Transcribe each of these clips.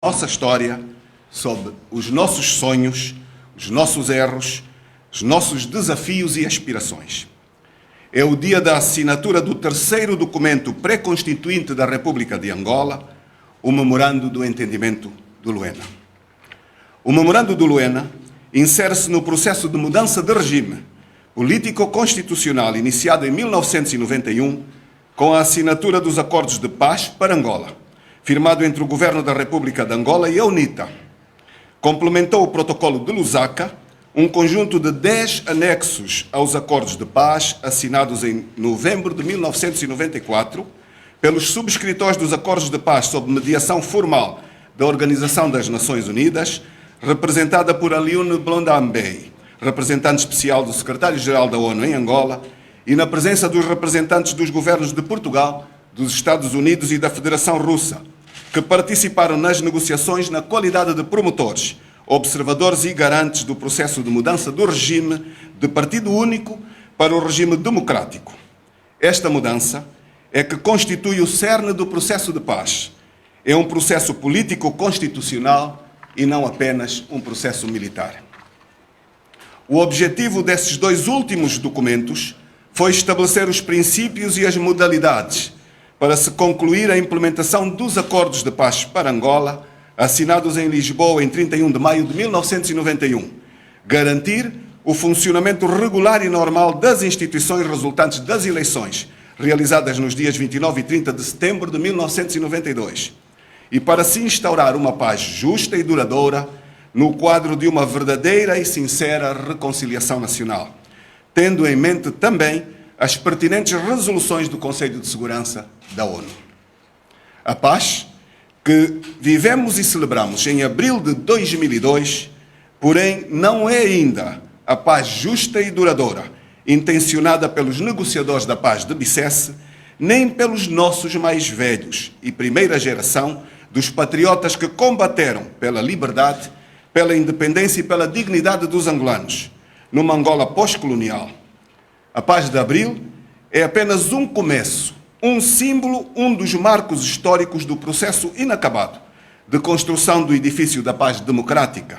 nossa história, sobre os nossos sonhos, os nossos erros, os nossos desafios e aspirações. É o dia da assinatura do terceiro documento pré-constituinte da República de Angola, o Memorando do Entendimento de Luena. O Memorando de Luena insere-se no processo de mudança de regime político-constitucional iniciado em 1991 com a assinatura dos Acordos de Paz para Angola, firmado entre o Governo da República de Angola e a UNITA. Complementou o Protocolo de Lusaka, um conjunto de 10 anexos aos Acordos de Paz, assinados em novembro de 1994, pelos subscritores dos Acordos de Paz sob mediação formal da Organização das Nações Unidas, representada por Aliune Blondambey, representante especial do Secretário-Geral da ONU em Angola, e na presença dos representantes dos governos de Portugal, dos Estados Unidos e da Federação Russa, que participaram nas negociações na qualidade de promotores, observadores e garantes do processo de mudança do regime de partido único para o regime democrático. Esta mudança é que constitui o cerne do processo de paz. É um processo político-constitucional e não apenas um processo militar. O objetivo desses dois últimos documentos foi estabelecer os princípios e as modalidades para se concluir a implementação dos Acordos de Paz para Angola, assinados em Lisboa em 31 de maio de 1991, garantir o funcionamento regular e normal das instituições resultantes das eleições realizadas nos dias 29 e 30 de setembro de 1992, e para se instaurar uma paz justa e duradoura no quadro de uma verdadeira e sincera reconciliação nacional, tendo em mente também as pertinentes resoluções do Conselho de Segurança da ONU. A paz que vivemos e celebramos em abril de 2002, porém, não é ainda a paz justa e duradoura, intencionada pelos negociadores da paz de Bicesse, nem pelos nossos mais velhos e primeira geração dos patriotas que combateram pela liberdade, pela independência e pela dignidade dos angolanos, numa Angola pós-colonial. A paz de abril é apenas um começo, um símbolo, um dos marcos históricos do processo inacabado de construção do edifício da paz democrática,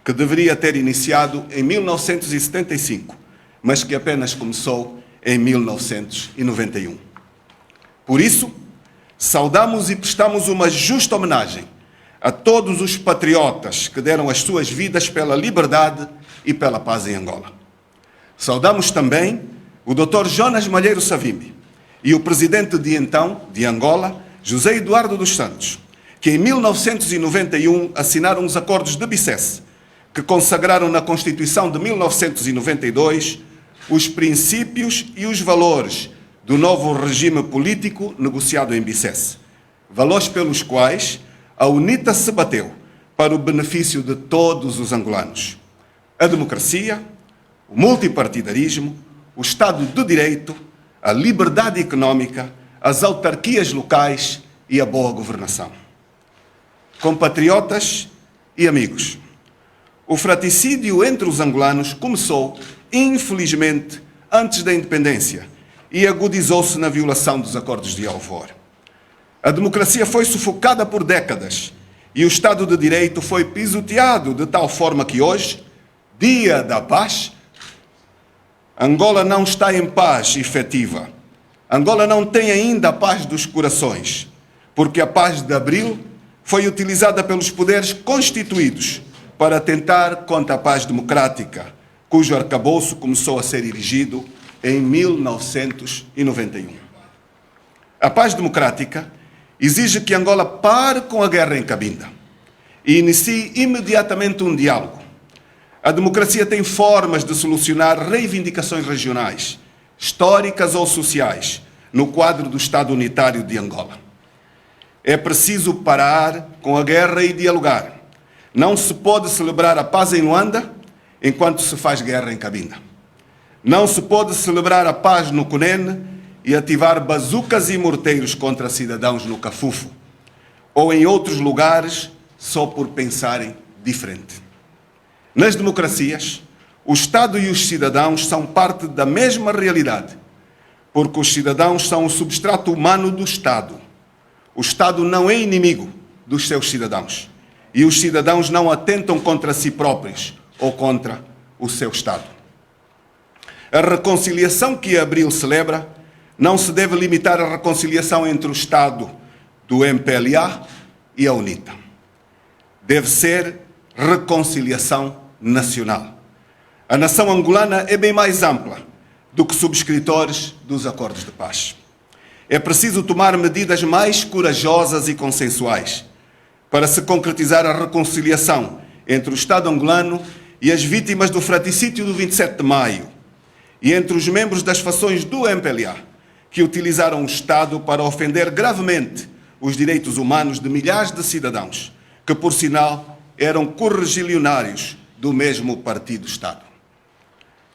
que deveria ter iniciado em 1975, mas que apenas começou em 1991. Por isso, saudamos e prestamos uma justa homenagem a todos os patriotas que deram as suas vidas pela liberdade e pela paz em Angola. Saudamos também o Dr. Jonas Malheiro Savimbi e o presidente de então, de Angola, José Eduardo dos Santos, que em 1991 assinaram os Acordos de Bicesse, que consagraram na Constituição de 1992 os princípios e os valores do novo regime político negociado em Bicesse, valores pelos quais a UNITA se bateu para o benefício de todos os angolanos: a democracia, o multipartidarismo, o Estado de Direito, a liberdade económica, as autarquias locais e a boa governação. Compatriotas e amigos, o fratricídio entre os angolanos começou, infelizmente, antes da independência e agudizou-se na violação dos Acordos de Alvor. A democracia foi sufocada por décadas e o Estado de Direito foi pisoteado de tal forma que hoje, dia da paz, Angola não está em paz efetiva. Angola não tem ainda a paz dos corações, porque a paz de abril foi utilizada pelos poderes constituídos para atentar contra a paz democrática, cujo arcabouço começou a ser erigido em 1991. A paz democrática exige que Angola pare com a guerra em Cabinda e inicie imediatamente um diálogo. A democracia tem formas de solucionar reivindicações regionais, históricas ou sociais, no quadro do Estado unitário de Angola. É preciso parar com a guerra e dialogar. Não se pode celebrar a paz em Luanda enquanto se faz guerra em Cabinda. Não se pode celebrar a paz no Cunene e ativar bazucas e morteiros contra cidadãos no Cafufo, ou em outros lugares só por pensarem diferente. Nas democracias, o Estado e os cidadãos são parte da mesma realidade, porque os cidadãos são o substrato humano do Estado. O Estado não é inimigo dos seus cidadãos, e os cidadãos não atentam contra si próprios ou contra o seu Estado. A reconciliação que Abril celebra não se deve limitar à reconciliação entre o Estado do MPLA e a UNITA. Deve ser reconciliação nacional. A nação angolana é bem mais ampla do que subscritores dos acordos de paz. É preciso tomar medidas mais corajosas e consensuais para se concretizar a reconciliação entre o Estado angolano e as vítimas do fratricídio do 27 de maio e entre os membros das fações do MPLA que utilizaram o Estado para ofender gravemente os direitos humanos de milhares de cidadãos que, por sinal, eram correligionários do mesmo partido-Estado.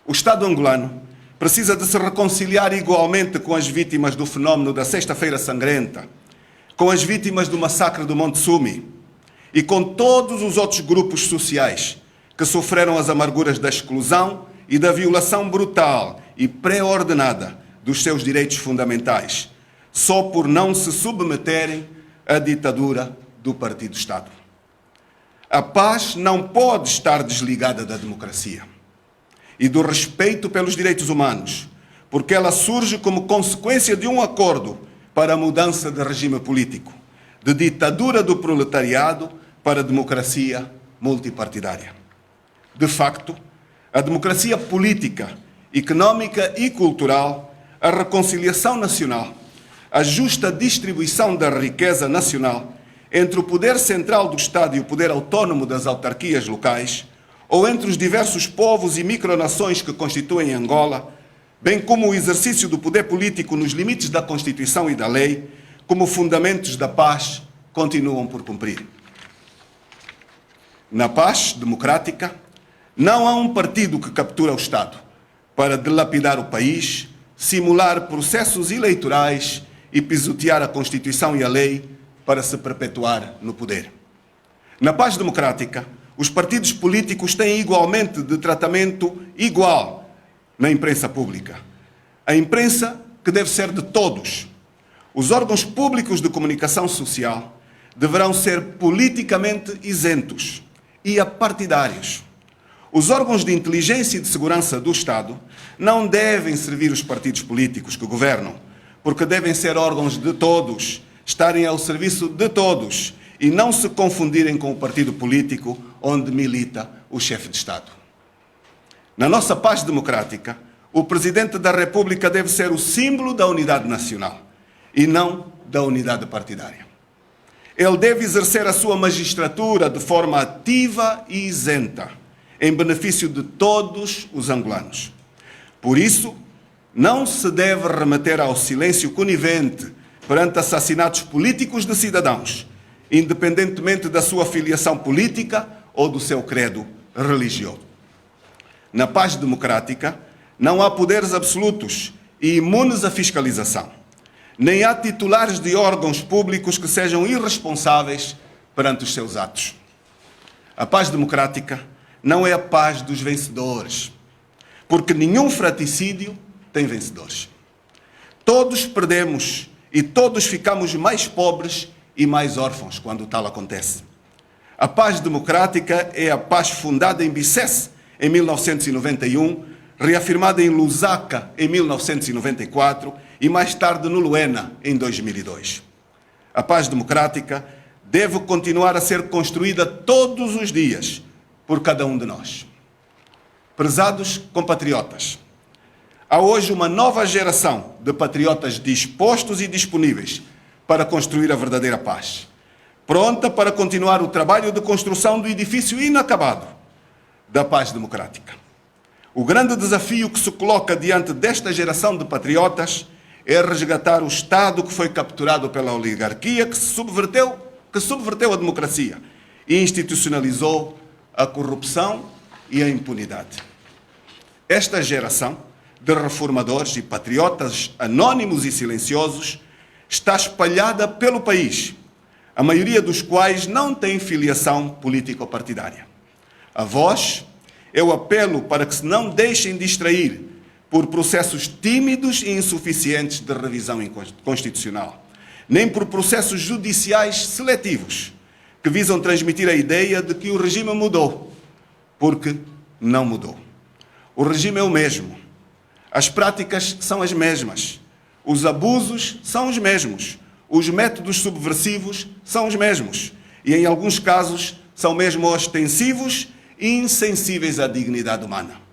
O Estado angolano precisa de se reconciliar igualmente com as vítimas do fenómeno da Sexta-feira Sangrenta, com as vítimas do massacre do Monte Sumi e com todos os outros grupos sociais que sofreram as amarguras da exclusão e da violação brutal e pré-ordenada dos seus direitos fundamentais, só por não se submeterem à ditadura do partido-Estado. A paz não pode estar desligada da democracia e do respeito pelos direitos humanos, porque ela surge como consequência de um acordo para a mudança de regime político, de ditadura do proletariado para a democracia multipartidária. De facto, a democracia política, económica e cultural, a reconciliação nacional, a justa distribuição da riqueza nacional entre o poder central do Estado e o poder autónomo das autarquias locais, ou entre os diversos povos e micronações que constituem Angola, bem como o exercício do poder político nos limites da Constituição e da lei, como fundamentos da paz, continuam por cumprir. Na paz democrática, não há um partido que captura o Estado para dilapidar o país, simular processos eleitorais e pisotear a Constituição e a lei para se perpetuar no poder. Na paz democrática, os partidos políticos têm igualmente de tratamento igual na imprensa pública. A imprensa que deve ser de todos. Os órgãos públicos de comunicação social deverão ser politicamente isentos e apartidários. Os órgãos de inteligência e de segurança do Estado não devem servir os partidos políticos que governam, porque devem ser órgãos de todos, estarem ao serviço de todos e não se confundirem com o partido político onde milita o chefe de Estado. Na nossa paz democrática, o Presidente da República deve ser o símbolo da unidade nacional e não da unidade partidária. Ele deve exercer a sua magistratura de forma ativa e isenta, em benefício de todos os angolanos. Por isso, não se deve remeter ao silêncio conivente perante assassinatos políticos de cidadãos, independentemente da sua filiação política ou do seu credo religioso. Na paz democrática, não há poderes absolutos e imunes à fiscalização, nem há titulares de órgãos públicos que sejam irresponsáveis perante os seus atos. A paz democrática não é a paz dos vencedores, porque nenhum fratricídio tem vencedores. Todos perdemos e todos ficamos mais pobres e mais órfãos quando tal acontece. A paz democrática é a paz fundada em Bicesse em 1991, reafirmada em Lusaka em 1994 e mais tarde no Luena em 2002. A paz democrática deve continuar a ser construída todos os dias por cada um de nós. Prezados compatriotas, há hoje uma nova geração de patriotas dispostos e disponíveis para construir a verdadeira paz, pronta para continuar o trabalho de construção do edifício inacabado da paz democrática. O grande desafio que se coloca diante desta geração de patriotas é resgatar o Estado que foi capturado pela oligarquia, que subverteu a democracia e institucionalizou a corrupção e a impunidade. Esta geração de reformadores e patriotas anónimos e silenciosos está espalhada pelo país, a maioria dos quais não tem filiação político-partidária. A voz é o apelo para que se não deixem distrair por processos tímidos e insuficientes de revisão constitucional, nem por processos judiciais seletivos, que visam transmitir a ideia de que o regime mudou, porque não mudou. O regime é o mesmo, as práticas são as mesmas, os abusos são os mesmos, os métodos subversivos são os mesmos e, em alguns casos, são mesmo ostensivos e insensíveis à dignidade humana.